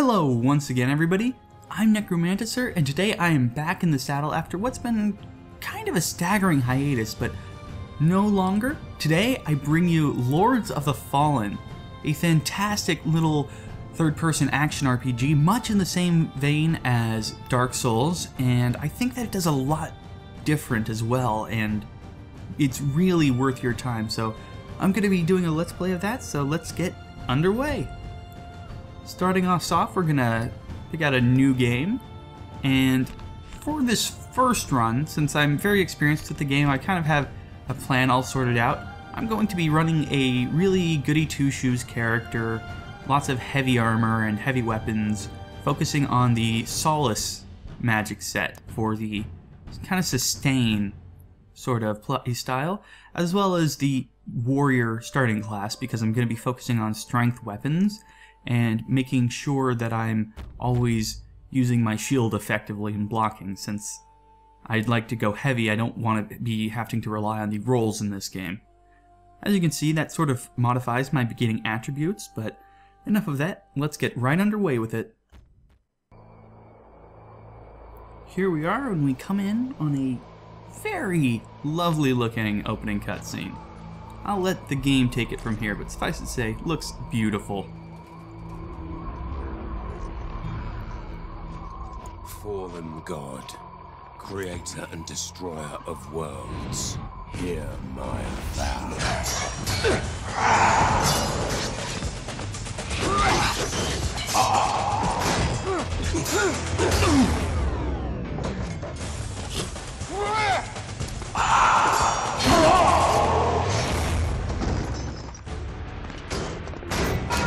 Hello once again everybody, I'm Necromanticer and today I am back in the saddle after what's been kind of a staggering hiatus, but no longer. Today I bring you Lords of the Fallen, a fantastic little third-person action RPG, much in the same vein as Dark Souls, and I think that it does a lot different as well, and it's really worth your time. So I'm going to be doing a Let's Play of that, so let's get underway. Starting us off, we're gonna pick out a new game, and for this first run, since I'm very experienced with the game, I kind of have a plan all sorted out. I'm going to be running a really goody two-shoes character, lots of heavy armor and heavy weapons, focusing on the Solace magic set for the kind of sustain sort of play style, as well as the warrior starting class, because I'm going to be focusing on strength weapons and making sure that I'm always using my shield effectively and blocking. Since I'd like to go heavy, I don't want to be having to rely on the rolls in this game. As you can see, that sort of modifies my beginning attributes, but enough of that, let's get right underway with it. Here we are when we come in on a very lovely looking opening cutscene. I'll let the game take it from here, but suffice to say, looks beautiful. Fallen God, creator and destroyer of worlds, hear my vows.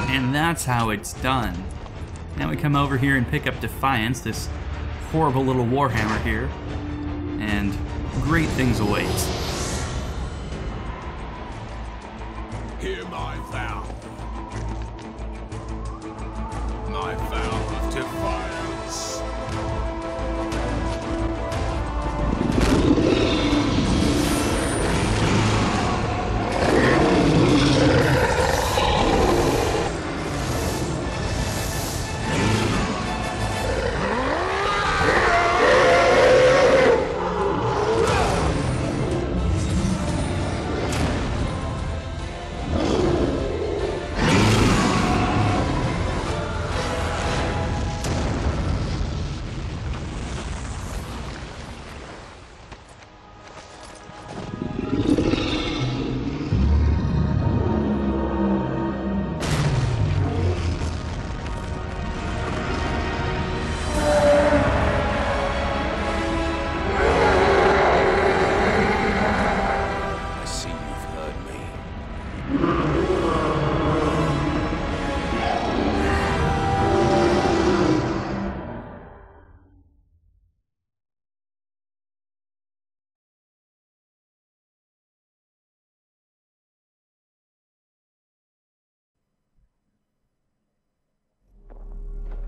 And that's how it's done. Now we come over here and pick up Defiance, this horrible little warhammer here, and great things await. Hear my vow. My vow of defiance.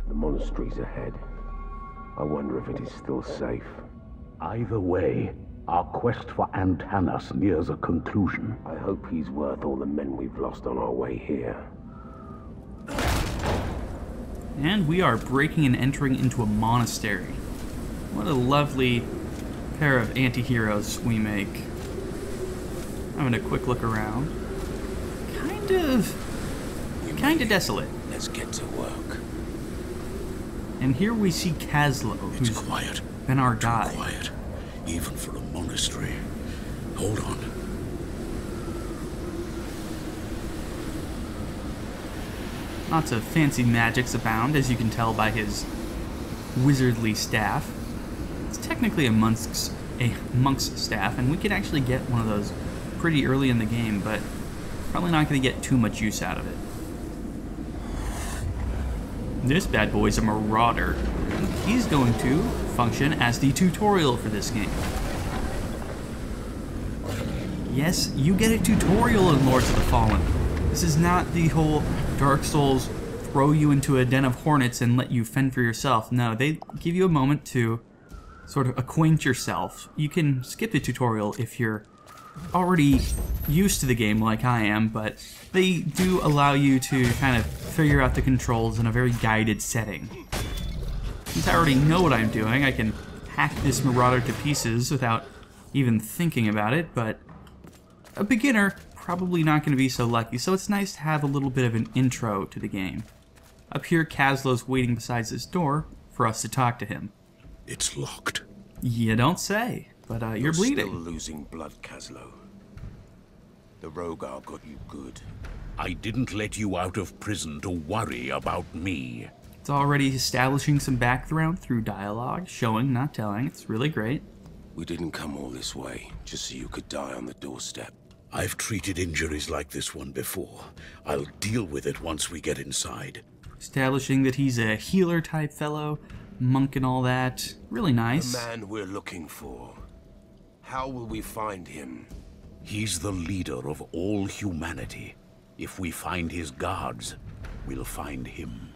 The monastery's ahead. I wonder if it is still safe. Either way, our quest for Antanas nears a conclusion. I hope he's worth all the men we've lost on our way here. And we are breaking and entering into a monastery. What a lovely pair of anti-heroes we make. Having a quick look around. Kind of desolate. Let's get to work. And here we see Kaslo, who's quiet. been our guide. Quiet, even for a monastery. Hold on. Lots of fancy magics abound, as you can tell by his wizardly staff. It's technically a monk's staff, and we could actually get one of those pretty early in the game, but probably not going to get too much use out of it. This bad boy's a marauder. He's going to function as the tutorial for this game. Yes, you get a tutorial in Lords of the Fallen. This is not the whole Dark Souls throw you into a den of hornets and let you fend for yourself. No, they give you a moment to sort of acquaint yourself. You can skip the tutorial if you're already used to the game like I am, but they do allow you to kind of figure out the controls in a very guided setting. Since I already know what I'm doing, I can hack this Marauder to pieces without even thinking about it, but a beginner probably not going to be so lucky, so it's nice to have a little bit of an intro to the game. Up here, Kaslo's waiting beside this door for us to talk to him. It's locked. You don't say, but you're bleeding. Still losing blood, Kaslo. The Rogar got you good. I didn't let you out of prison to worry about me. It's already establishing some background through dialogue, showing, not telling. It's really great. We didn't come all this way just so you could die on the doorstep. I've treated injuries like this one before. I'll deal with it once we get inside. Establishing that he's a healer type fellow, monk and all that. Really nice. The man we're looking for. How will we find him? He's the leader of all humanity. If we find his guards, we'll find him.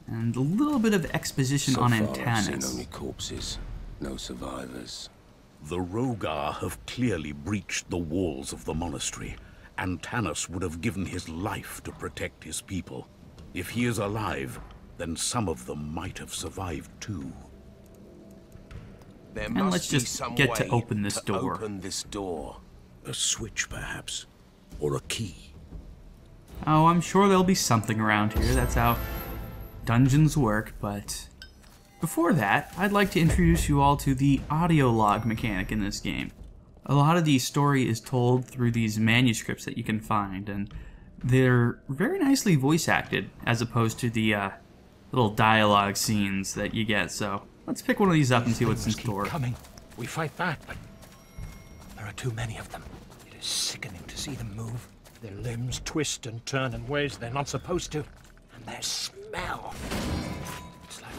And a little bit of exposition on So far, I've seen Antanas. only corpses, no survivors. The Rogar have clearly breached the walls of the monastery. Antanas would have given his life to protect his people. If he is alive, then some of them might have survived too. There And must let's be just some get to way open this to door. Open this door. A switch, perhaps? Or a key? Oh, I'm sure there'll be something around here. That's how dungeons work, but before that, I'd like to introduce you all to the audio log mechanic in this game. A lot of the story is told through these manuscripts that you can find, and they're very nicely voice acted, as opposed to the little dialogue scenes that you get, so let's pick one of these up and see what's in Things keep store. coming. We fight back, but there are too many of them. It is sickening to see them move. Their limbs twist and turn in ways they're not supposed to. And their smell. It's like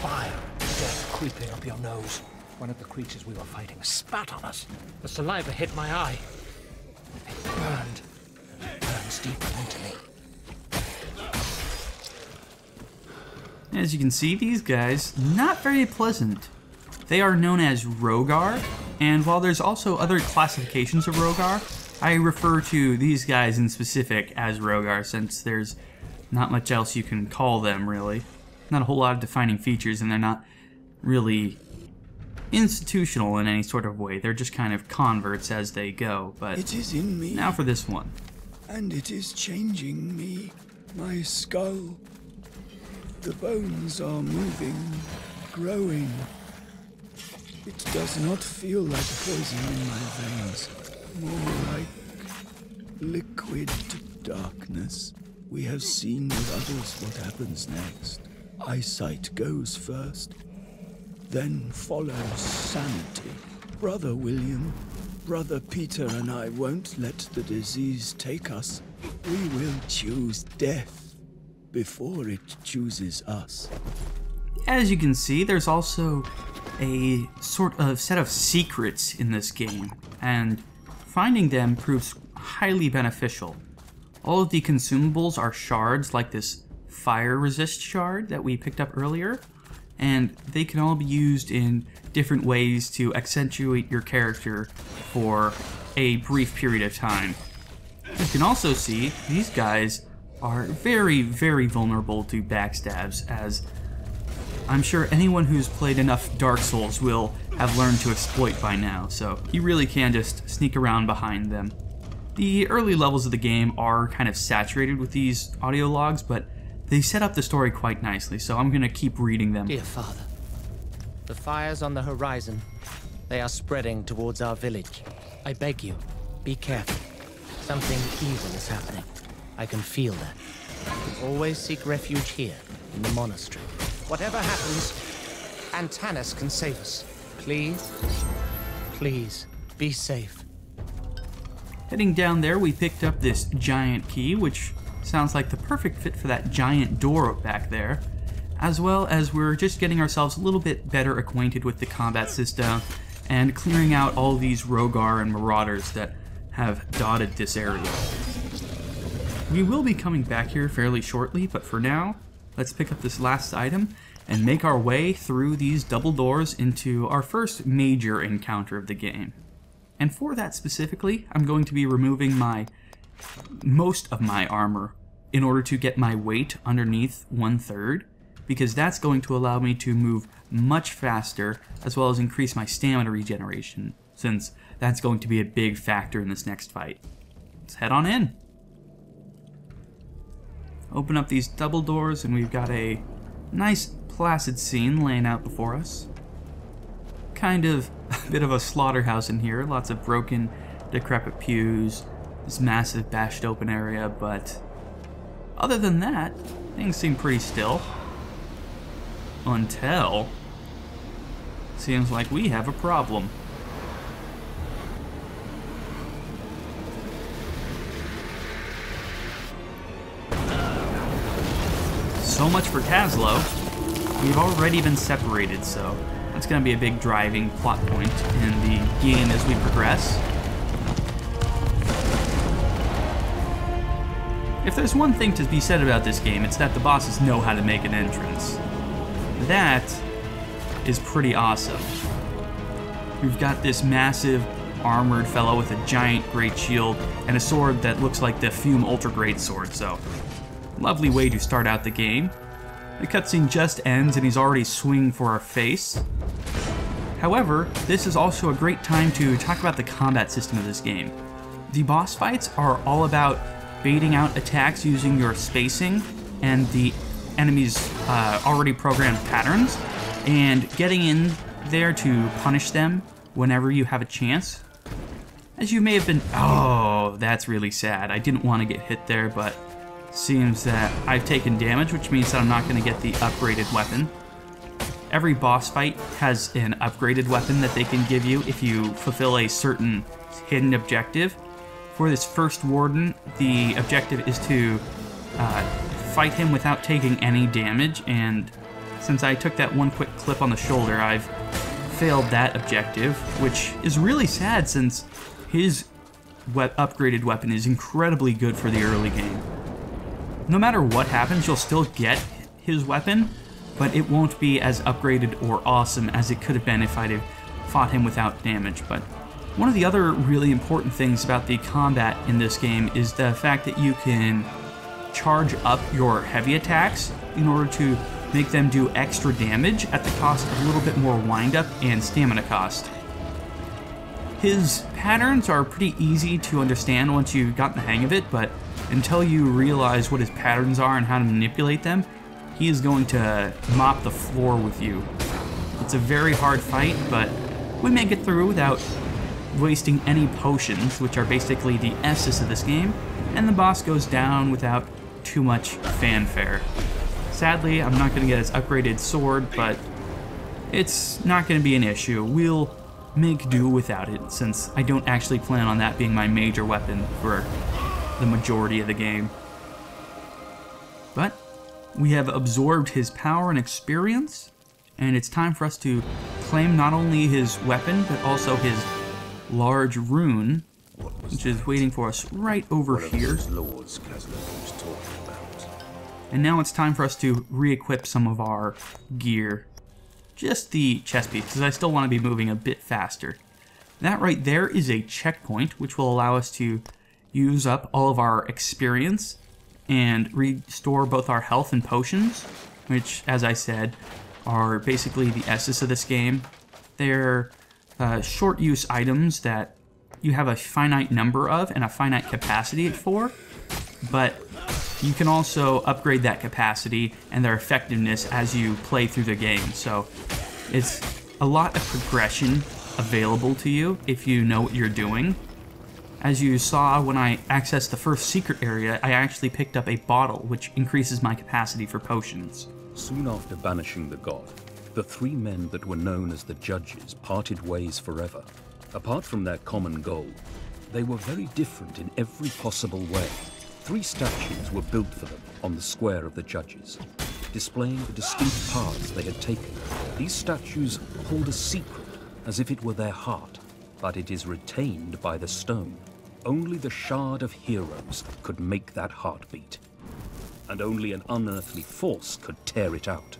fire and death creeping up your nose. One of the creatures we were fighting spat on us. The saliva hit my eye. It burned. It burns deeper into me. As you can see, these guys, not very pleasant. They are known as Rogar, and while there's also other classifications of Rogar, I refer to these guys in specific as Rogar since there's not much else you can call them, really. Not a whole lot of defining features, and they're not really institutional in any sort of way. They're just kind of converts as they go, but It is in me, now for this one. and it is changing me. My skull. The bones are moving, growing. It does not feel like poison in my veins, more like liquid darkness. We have seen with others what happens next. Eyesight goes first, then follows sanity. Brother William, Brother Peter and I won't let the disease take us. We will choose death before it chooses us. As you can see, there's also a sort of set of secrets in this game, and finding them proves highly beneficial. All of the consumables are shards like this fire resist shard that we picked up earlier, and they can all be used in different ways to accentuate your character for a brief period of time. You can also see these guys are very, very vulnerable to backstabs, as I'm sure anyone who's played enough Dark Souls will have learned to exploit by now, so you really can just sneak around behind them. The early levels of the game are kind of saturated with these audio logs, but they set up the story quite nicely, so I'm going to keep reading them. Dear Father, the fires on the horizon, they are spreading towards our village. I beg you, be careful. Something evil is happening. I can feel that. Always seek refuge here, in the monastery. Whatever happens, Antanas can save us. Please, please, be safe. Heading down there, we picked up this giant key, which sounds like the perfect fit for that giant door back there, as well as we're just getting ourselves a little bit better acquainted with the combat system and clearing out all these Rogar and Marauders that have dotted this area. We will be coming back here fairly shortly, but for now, let's pick up this last item and make our way through these double doors into our first major encounter of the game. And for that specifically, I'm going to be removing most of my armor in order to get my weight underneath 1/3, because that's going to allow me to move much faster, as well as increase my stamina regeneration, since that's going to be a big factor in this next fight. Let's head on in. Open up these double doors, and we've got a nice placid scene laying out before us. Kind of a bit of a slaughterhouse in here, lots of broken, decrepit pews, this massive bashed open area, but other than that, things seem pretty still. Until seems like we have a problem. So much for Caslow. We've already been separated, so that's going to be a big driving plot point in the game as we progress. If there's one thing to be said about this game, it's that the bosses know how to make an entrance. That is pretty awesome. We've got this massive armored fellow with a giant great shield and a sword that looks like the Fume Ultra Great Sword, so lovely way to start out the game. The cutscene just ends and he's already swinging for our face. However, this is also a great time to talk about the combat system of this game. The boss fights are all about baiting out attacks using your spacing and the enemy's already programmed patterns, and getting in there to punish them whenever you have a chance. As you may have been... Oh, that's really sad. I didn't want to get hit there, but seems that I've taken damage, which means that I'm not going to get the upgraded weapon. Every boss fight has an upgraded weapon that they can give you if you fulfill a certain hidden objective. For this first warden, the objective is to fight him without taking any damage, and since I took that one quick clip on the shoulder, I've failed that objective, which is really sad since his upgraded weapon is incredibly good for the early game. No matter what happens, you'll still get his weapon, but it won't be as upgraded or awesome as it could have been if I'd have fought him without damage. But one of the other really important things about the combat in this game is the fact that you can charge up your heavy attacks in order to make them do extra damage at the cost of a little bit more windup and stamina cost. His patterns are pretty easy to understand once you've gotten the hang of it, but until you realize what his patterns are and how to manipulate them, he is going to mop the floor with you. It's a very hard fight, but we make it through without wasting any potions, which are basically the essence of this game, and the boss goes down without too much fanfare. Sadly, I'm not going to get his upgraded sword, but it's not going to be an issue. We'll make do without it, since I don't actually plan on that being my major weapon for the majority of the game. But we have absorbed his power and experience, and it's time for us to claim not only his weapon, but also his large rune, which is waiting for us right over here. And now it's time for us to re-equip some of our gear. Just the chest piece, because I still want to be moving a bit faster. That right there is a checkpoint, which will allow us to use up all of our experience and restore both our health and potions, which, as I said, are basically the essence of this game. They're short-use items that you have a finite number of and a finite capacity for, but you can also upgrade that capacity and their effectiveness as you play through the game. So it's a lot of progression available to you if you know what you're doing. As you saw when I accessed the first secret area, I actually picked up a bottle, which increases my capacity for potions. Soon after banishing the god, the three men that were known as the Judges parted ways forever. Apart from their common goal, they were very different in every possible way. 3 statues were built for them on the square of the Judges, displaying the distinct paths they had taken. These statues hold a secret, as if it were their heart, but it is retained by the stone. Only the Shard of Heroes could make that heartbeat, and only an unearthly force could tear it out.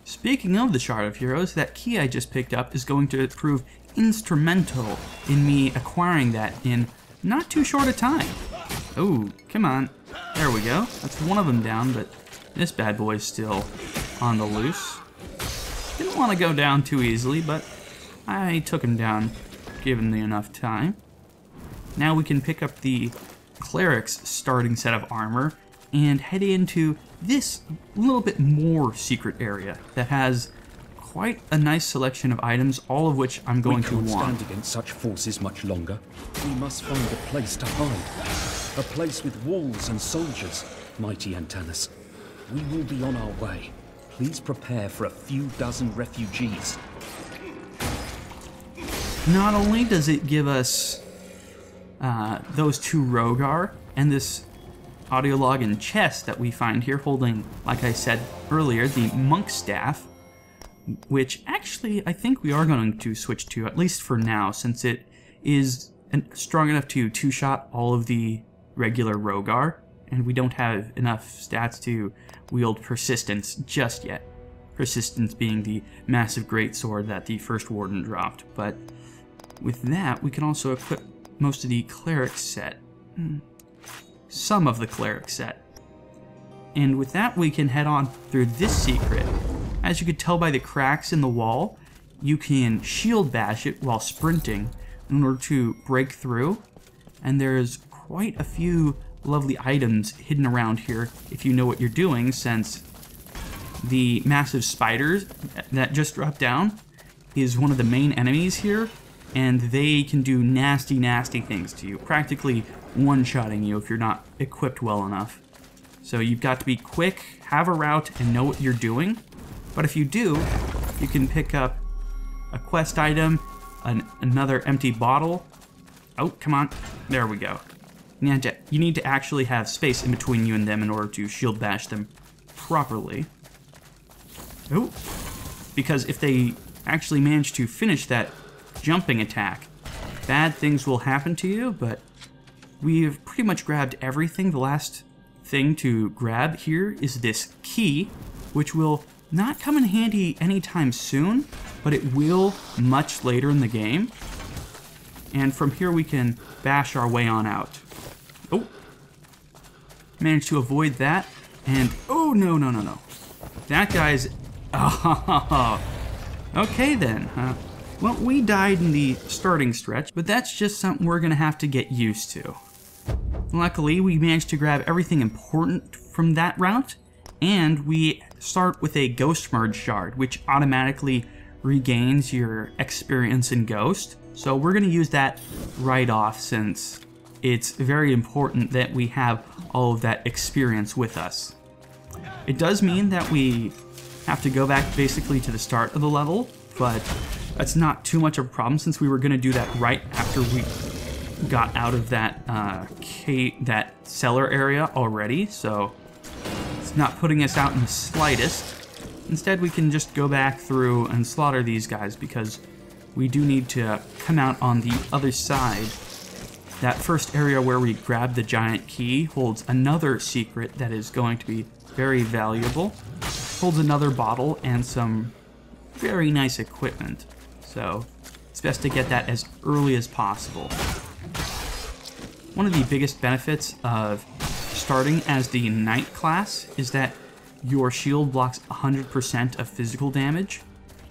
Speaking of the Shard of Heroes, that key I just picked up is going to prove instrumental in me acquiring that in not too short a time. Oh, come on. There we go. That's one of them down, but this bad boy's still on the loose. Didn't want to go down too easily, but I took him down given the enough time. Now we can pick up the cleric's starting set of armor and head into this little bit more secret area that has quite a nice selection of items, all of which I'm going to want. We can't stand against such forces much longer. We must find a place to hide. A place with walls and soldiers, mighty Antanas. We will be on our way. Please prepare for a few dozen refugees. Not only does it give us those 2 Rogar and this audio log and chest that we find here holding, like I said earlier, the monk staff, which actually I think we are going to switch to, at least for now, since it is strong enough to 2-shot all of the regular Rogar, and we don't have enough stats to wield Persistence just yet. Persistence being the massive greatsword that the first Warden dropped, but with that we can also equip most of the cleric set. Some of the cleric set. And with that we can head on through this secret. As you could tell by the cracks in the wall, you can shield bash it while sprinting in order to break through. And there's quite a few lovely items hidden around here if you know what you're doing, since the massive spiders that just dropped down is one of the main enemies here, and they can do nasty, nasty things to you, practically one-shotting you if you're not equipped well enough. So you've got to be quick, have a route, and know what you're doing. But if you do, you can pick up a quest item, another empty bottle. Oh, come on. There we go. You need to actually have space in between you and them in order to shield bash them properly. Oh, because if they actually manage to finish that jumping attack, bad things will happen to you, but we've pretty much grabbed everything. The last thing to grab here is this key, which will not come in handy anytime soon, but it will much later in the game. And from here we can bash our way on out. Oh, managed to avoid that, and oh, no. That guy's, oh, okay then. Well, we died in the starting stretch, but that's just something we're gonna have to get used to. Luckily, we managed to grab everything important from that route, and we start with a Ghost Merge shard, which automatically regains your experience in Ghost. So we're gonna use that right off, since it's very important that we have all of that experience with us. It does mean that we have to go back basically to the start of the level, but that's not too much of a problem since we were going to do that right after we got out of that that cellar area already, so it's not putting us out in the slightest. Instead, we can just go back through and slaughter these guys because we do need to come out on the other side. That first area where we grabbed the giant key holds another secret that is going to be very valuable. Holds another bottle and some very nice equipment. So it's best to get that as early as possible. One of the biggest benefits of starting as the Knight class is that your shield blocks 100% of physical damage,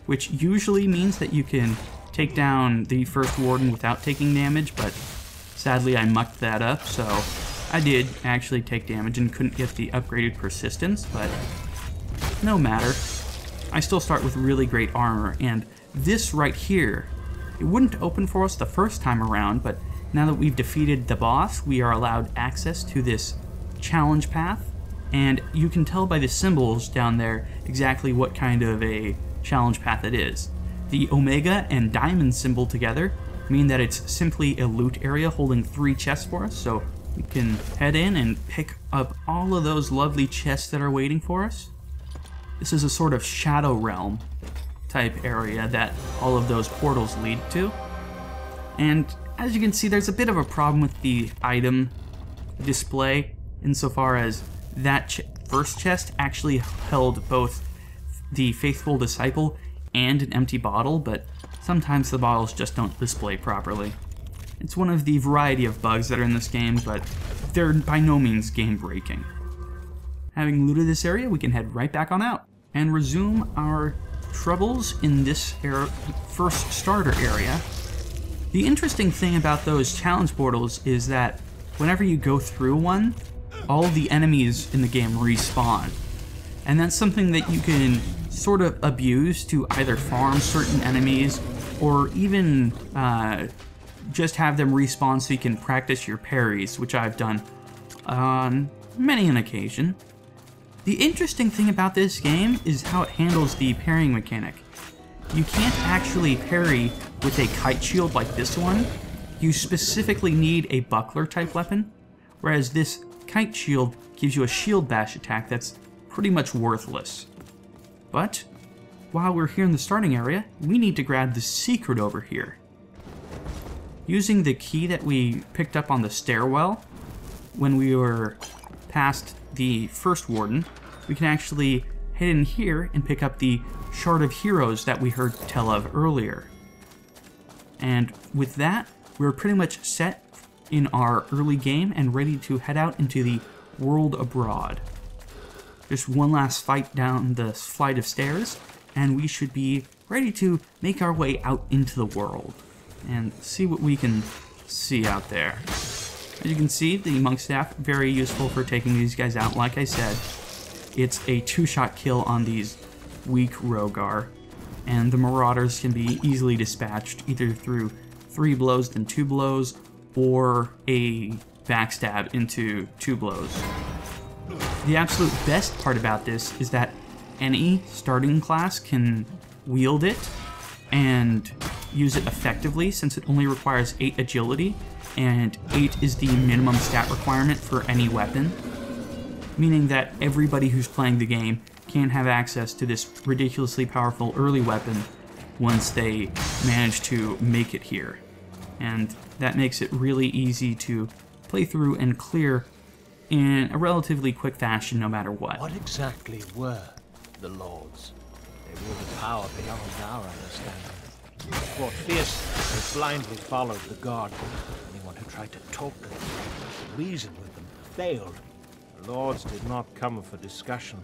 which usually means that you can take down the first Warden without taking damage, but sadly I mucked that up, so I did actually take damage and couldn't get the upgraded persistence, but no matter. I still start with really great armor, and this right here, it wouldn't open for us the first time around, but now that we've defeated the boss, we are allowed access to this challenge path, and you can tell by the symbols down there exactly what kind of a challenge path it is. The Omega and Diamond symbol together mean that it's simply a loot area holding 3 chests for us, so we can head in and pick up all of those lovely chests that are waiting for us. This is a sort of Shadow Realm type area that all of those portals lead to. And as you can see, there's a bit of a problem with the item display insofar as that first chest actually held both the Faithful Disciple and an empty bottle, but sometimes the bottles just don't display properly. It's one of the variety of bugs that are in this game, but they're by no means game-breaking. Having looted this area, we can head right back on out and resume our troubles in this first starter area. The interesting thing about those challenge portals is that whenever you go through one, all of the enemies in the game respawn. And that's something that you can sort of abuse to either farm certain enemies or even just have them respawn so you can practice your parries, which I've done on many an occasion. The interesting thing about this game is how it handles the parrying mechanic. You can't actually parry with a kite shield like this one. You specifically need a buckler type weapon, whereas this kite shield gives you a shield bash attack that's pretty much worthless. But while we're here in the starting area, we need to grab the secret over here. Using the key that we picked up on the stairwell when we were past the first warden, we can actually head in here and pick up the Shard of Heroes that we heard tell of earlier. And with that, we're pretty much set in our early game and ready to head out into the world abroad. Just one last fight down the flight of stairs, and we should be ready to make our way out into the world and see what we can see out there. As you can see, the monk staff, very useful for taking these guys out. Like I said, it's a 2-shot kill on these weak Rogar, and the Marauders can be easily dispatched either through 3 blows then 2 blows, or a backstab into 2 blows. The absolute best part about this is that any starting class can wield it and use it effectively, since it only requires 8 agility, and 8 is the minimum stat requirement for any weapon, meaning that everybody who's playing the game can have access to this ridiculously powerful early weapon once they manage to make it here. And that makes it really easy to play through and clear in a relatively quick fashion no matter what. What exactly were the Lords? They wielded power beyond our understanding. They fought fiercely, they blindly followed the God. Anyone who tried to talk to them, reason with them, failed. The Lords did not come for discussion.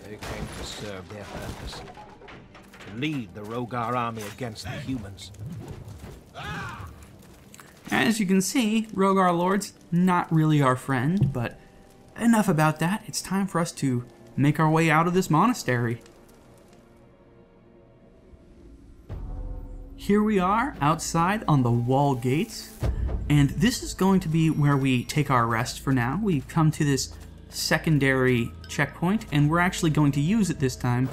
They came to serve their purpose. To lead the Rogar army against the humans. As you can see, Rogar Lords, not really our friend, but enough about that. It's time for us to make our way out of this monastery. Here we are outside on the wall gates, and this is going to be where we take our rest for now. We've come to this secondary checkpoint, and we're actually going to use it this time,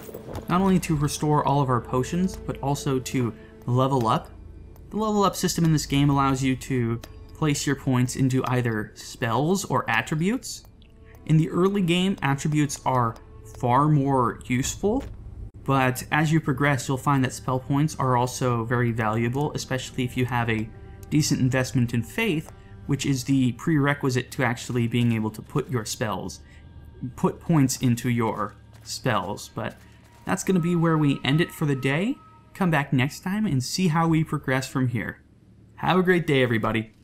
not only to restore all of our potions, but also to level up. The level up system in this game allows you to place your points into either spells or attributes. In the early game, attributes are far more useful, but as you progress, you'll find that spell points are also very valuable, especially if you have a decent investment in faith, which is the prerequisite to actually being able to put points into your spells. But that's going to be where we end it for the day. Come back next time and see how we progress from here. Have a great day, everybody.